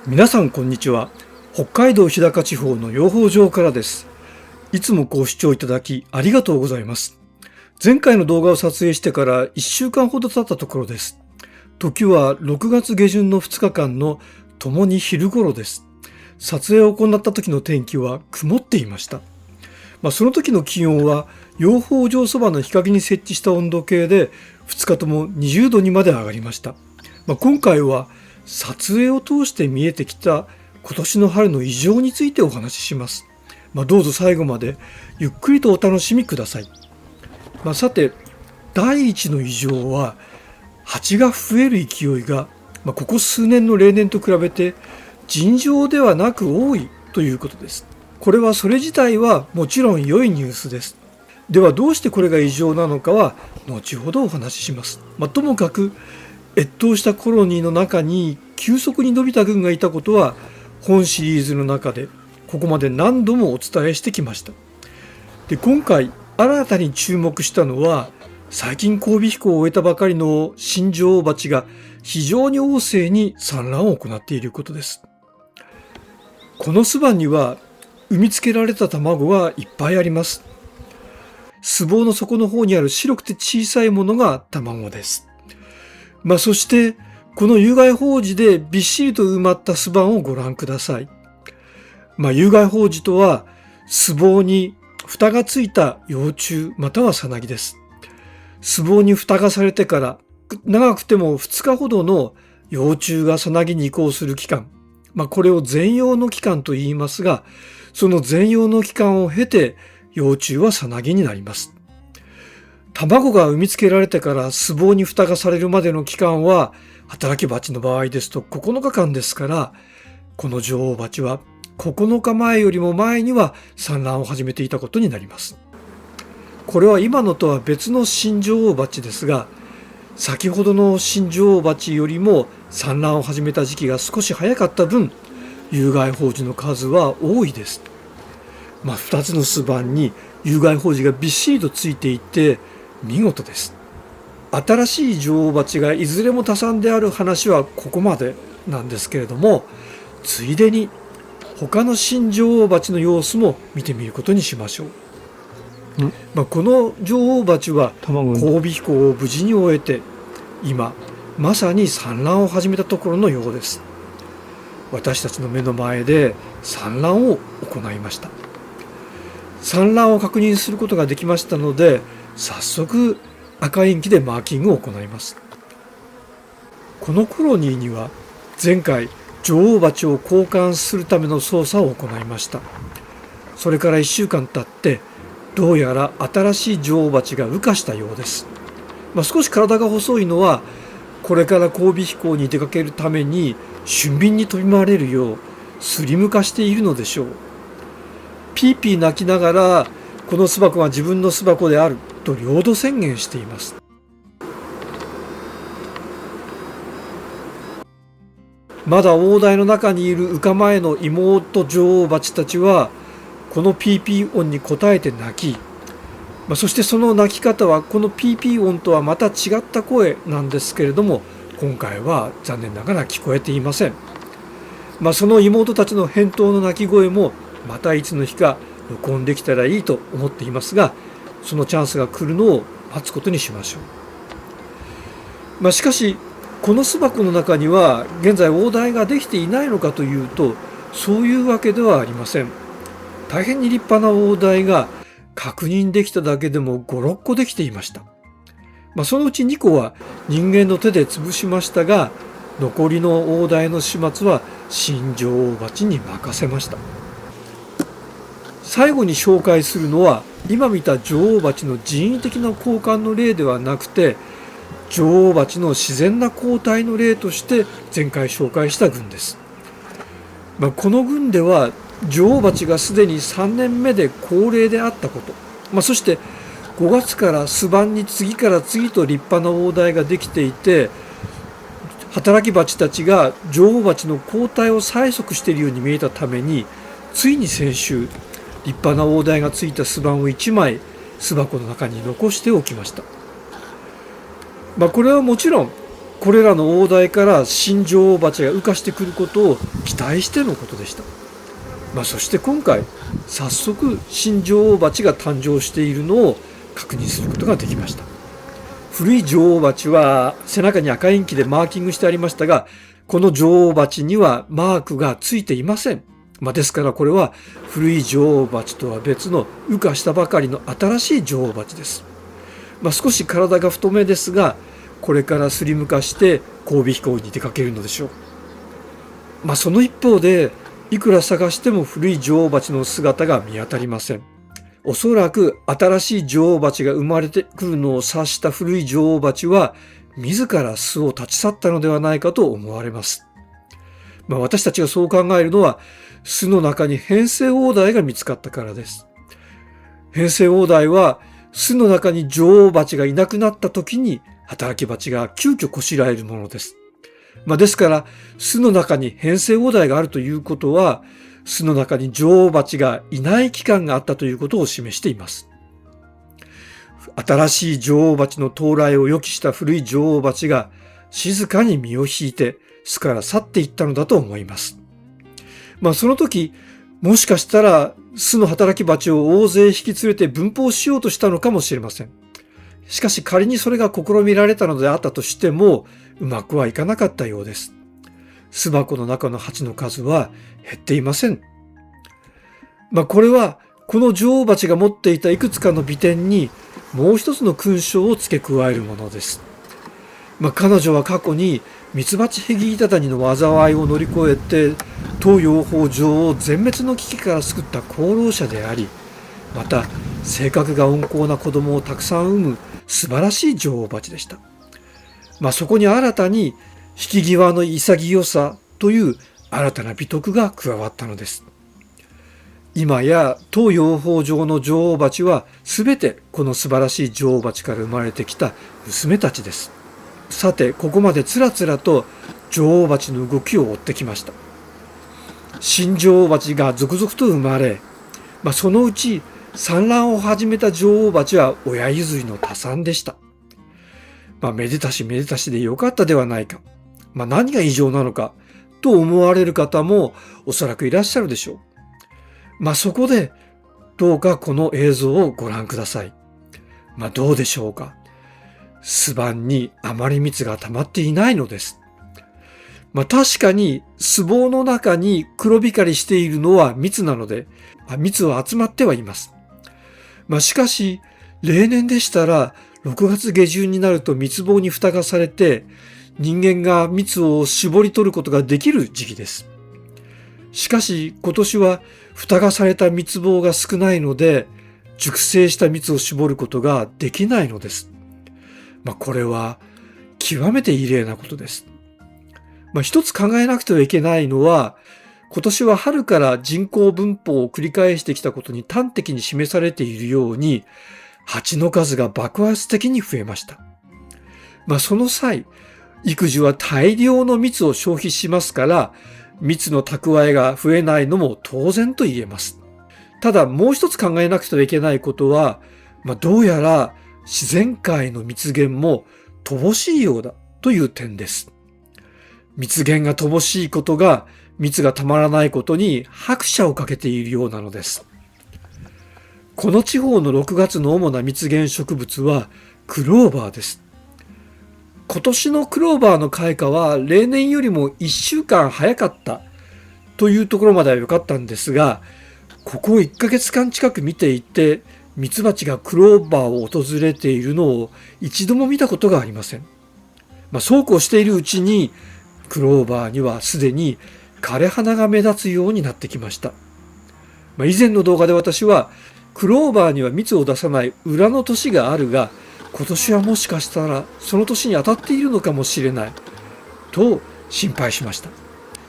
皆さんこんにちは。北海道日高地方の養蜂場からです。いつもご視聴いただきありがとうございます。前回の動画を撮影してから1週間ほど経ったところです。時は6月下旬の2日間のともに昼頃です。撮影を行った時の天気は曇っていました。その時の気温は養蜂場そばの日陰に設置した温度計で2日とも20度にまで上がりました。今回は撮影を通して見えてきた今年の春の異常についてお話しします。どうぞ最後までゆっくりとお楽しみください。さて、第一の異常は蜂が増える勢いが、ここ数年の例年と比べて尋常ではなく多いということです。これはそれ自体はもちろん良いニュースです。ではどうしてこれが異常なのかは後ほどお話しします。ともかく越冬したコロニーの中に急速に伸びた群がいたことは本シリーズの中でここまで何度もお伝えしてきました。で、今回新たに注目したのは最近交尾飛行を終えたばかりの新女王蜂が非常に旺盛に産卵を行っていることです。この巣板には産みつけられた卵がいっぱいあります。巣房の底の方にある白くて小さいものが卵です。そしてこの有害胞子でびっしりと埋まった巣板をご覧ください。有害胞子とは巣房に蓋がついた幼虫またはさなぎです。巣房に蓋がされてから長くても2日ほどの幼虫がさなぎに移行する期間、これを全葉の期間と言いますが、その全葉の期間を経て幼虫はさなぎになります。卵が産みつけられてから巣房に蓋がされるまでの期間は働き蜂の場合ですと9日間ですから、この女王蜂は9日前よりも前には産卵を始めていたことになります。これは今のとは別の新女王蜂ですが、先ほどの新女王蜂よりも産卵を始めた時期が少し早かった分、有害胞子の数は多いです。2つの巣板に有害胞子がびっしりとついていて見事です。新しい女王蜂がいずれも多産である話はここまでなんですけれども、ついでに他の新女王蜂の様子も見てみることにしましょう。この女王蜂は交尾飛行を無事に終えて今まさに産卵を始めたところのようです。私たちの目の前で産卵を行いました。産卵を確認することができましたので、早速赤インキでマーキングを行います。このコロニーには前回女王蜂を交換するための操作を行いました。それから1週間経ってどうやら新しい女王蜂が羽化したようです。少し体が細いのはこれから交尾飛行に出かけるために俊敏に飛び回れるようスリム化しているのでしょう。ピーピー鳴きながらこの巣箱は自分の巣箱であると領土宣言しています。まだ大台の中にいる羽化前の妹女王蜂たちはこのピーピー音に応えて鳴き、そしてその鳴き方はこのピーピー音とはまた違った声なんですけれども、今回は残念ながら聞こえていません。その妹たちの返答の鳴き声もまたいつの日か録音できたらいいと思っていますが、そのチャンスが来るのを待つことにしましょう。しかしこの巣箱の中には現在大台ができていないのかというと、そういうわけではありません。大変に立派な大台が確認できただけでも5、6個できていました。そのうち2個は人間の手で潰しましたが、残りの大台の始末は新女王蜂に任せました。最後に紹介するのは今見た女王蜂の人為的な交換の例ではなくて、女王蜂の自然な交代の例として前回紹介した群です。この群では女王蜂がすでに3年目で高齢であったこと、そして5月から巣板に次から次と立派な大台ができていて、働き蜂たちが女王蜂の交代を催促しているように見えたために、ついに先週立派な大台がついた巣板を1枚巣箱の中に残しておきました。これはもちろんこれらの大台から新女王蜂が羽化してくることを期待してのことでした。そして今回早速新女王蜂が誕生しているのを確認することができました。古い女王蜂は背中に赤インキでマーキングしてありましたが、この女王蜂にはマークがついていません。ですからこれは古い女王蜂とは別の羽化したばかりの新しい女王蜂です。少し体が太めですが、これからスリム化して交尾飛行に出かけるのでしょう。その一方で、いくら探しても古い女王蜂の姿が見当たりません。おそらく新しい女王蜂が生まれてくるのを察した古い女王蜂は自ら巣を立ち去ったのではないかと思われます。私たちがそう考えるのは、巣の中に変性黄鯛が見つかったからです。変性黄鯛は巣の中に女王蜂がいなくなった時に働き蜂が急遽こしらえるものです。ですから巣の中に変性黄鯛があるということは、巣の中に女王蜂がいない期間があったということを示しています。新しい女王蜂の到来を予期した古い女王蜂が静かに身を引いて巣から去っていったのだと思います。その時、もしかしたら巣の働き蜂を大勢引き連れて分蜂しようとしたのかもしれません。しかし仮にそれが試みられたのであったとしても、うまくはいかなかったようです。巣箱の中の蜂の数は減っていません。これはこの女王蜂が持っていたいくつかの美点にもう一つの勲章を付け加えるものです。彼女は過去にミツバチヘギイタダニの災いを乗り越えて東洋法上を全滅の危機から救った功労者であり、また性格が温厚な子供をたくさん産む素晴らしい女王蜂でした。そこに新たに引き際の潔さという新たな美徳が加わったのです。今や東洋法上の女王蜂はすべてこの素晴らしい女王蜂から生まれてきた娘たちです。さて、ここまでつらつらと女王蜂の動きを追ってきました。新女王蜂が続々と生まれ、そのうち産卵を始めた女王蜂は親譲りの多産でした。めでたしめでたしでよかったではないか。何が異常なのかと思われる方もおそらくいらっしゃるでしょう。そこでどうかこの映像をご覧ください。どうでしょうか。巣板にあまり蜜が溜まっていないのです。確かに巣房の中に黒光りしているのは蜜なので、蜜は集まってはいます。しかし例年でしたら6月下旬になると蜜棒に蓋がされて、人間が蜜を絞り取ることができる時期です。しかし今年は蓋がされた蜜棒が少ないので、熟成した蜜を絞ることができないのです。これは極めて異例なことです。一つ考えなくてはいけないのは、今年は春から人工分蜂を繰り返してきたことに端的に示されているように、蜂の数が爆発的に増えました。その際、育児は大量の蜜を消費しますから、蜜の蓄えが増えないのも当然と言えます。ただもう一つ考えなくてはいけないことは、どうやら自然界の蜜源も乏しいようだという点です。蜜源が乏しいことが蜜がたまらないことに拍車をかけているようなのです。この地方の6月の主な蜜源植物はクローバーです。今年のクローバーの開花は例年よりも1週間早かったというところまでは良かったんですが、ここ1ヶ月間近く見ていて、ミツバチがクローバーを訪れているのを一度も見たことがありません。そうこうしているうちに、クローバーにはすでに枯れ花が目立つようになってきました。以前の動画で私は、クローバーには蜜を出さない裏の年があるが、今年はもしかしたらその年に当たっているのかもしれないと心配しました。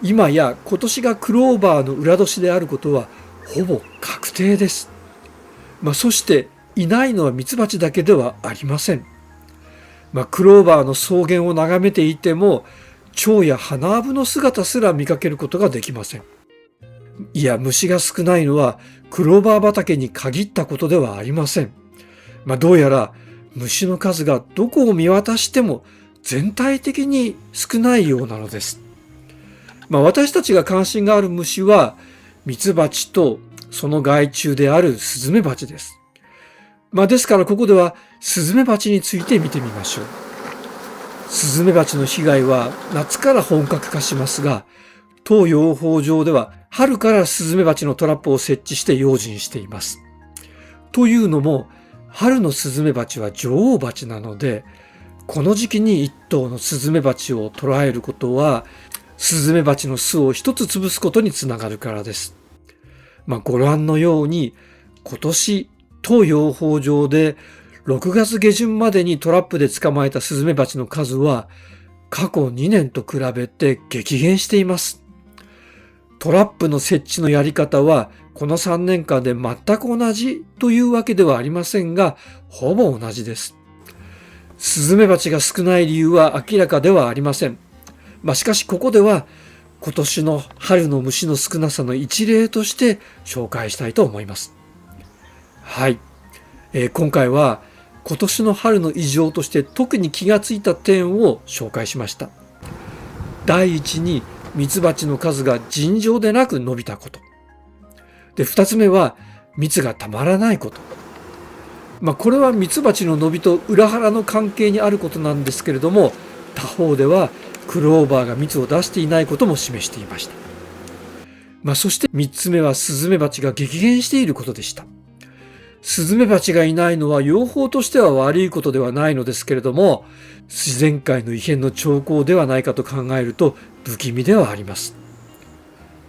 今や今年がクローバーの裏年であることはほぼ確定です。そしていないのはミツバチだけではありません。クローバーの草原を眺めていても、蝶や花アブの姿すら見かけることができません。いや、虫が少ないのはクローバー畑に限ったことではありません。どうやら虫の数がどこを見渡しても全体的に少ないようなのです。私たちが関心がある虫はミツバチとその害虫であるスズメバチです。ですからここではスズメバチについて見てみましょう。スズメバチの被害は夏から本格化しますが、当養蜂場では春からスズメバチのトラップを設置して用心しています。というのも、春のスズメバチは女王バチなので、この時期に一頭のスズメバチを捕らえることは、スズメバチの巣を一つ潰すことにつながるからです。ご覧のように、今年、当養蜂場で6月下旬までにトラップで捕まえたスズメバチの数は、過去2年と比べて激減しています。トラップの設置のやり方は、この3年間で全く同じというわけではありませんが、ほぼ同じです。スズメバチが少ない理由は明らかではありません。しかしここでは、今年の春の虫の少なさの一例として紹介したいと思います。はい。今回は今年の春の異常として特に気がついた点を紹介しました。第一に、ミツバチの数が尋常でなく伸びたこと。で、二つ目は、蜜がたまらないこと。これはミツバチの伸びと裏腹の関係にあることなんですけれども、他方ではクローバーが蜜を出していないことも示していました。そして三つ目はスズメバチが激減していることでした。スズメバチがいないのは養蜂としては悪いことではないのですけれども、自然界の異変の兆候ではないかと考えると不気味ではあります。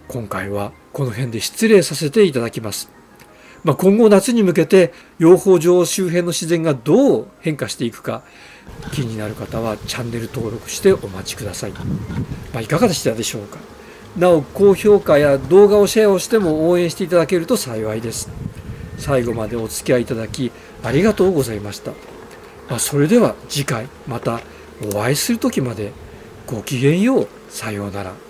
今回はこの辺で失礼させていただきます。今後夏に向けて養蜂場周辺の自然がどう変化していくか、気になる方はチャンネル登録してお待ちください。いかがでしたでしょうか。なお、高評価や動画をシェアをしても応援していただけると幸いです。最後までお付き合いいただきありがとうございました。それでは次回またお会いする時までごきげんよう。さようなら。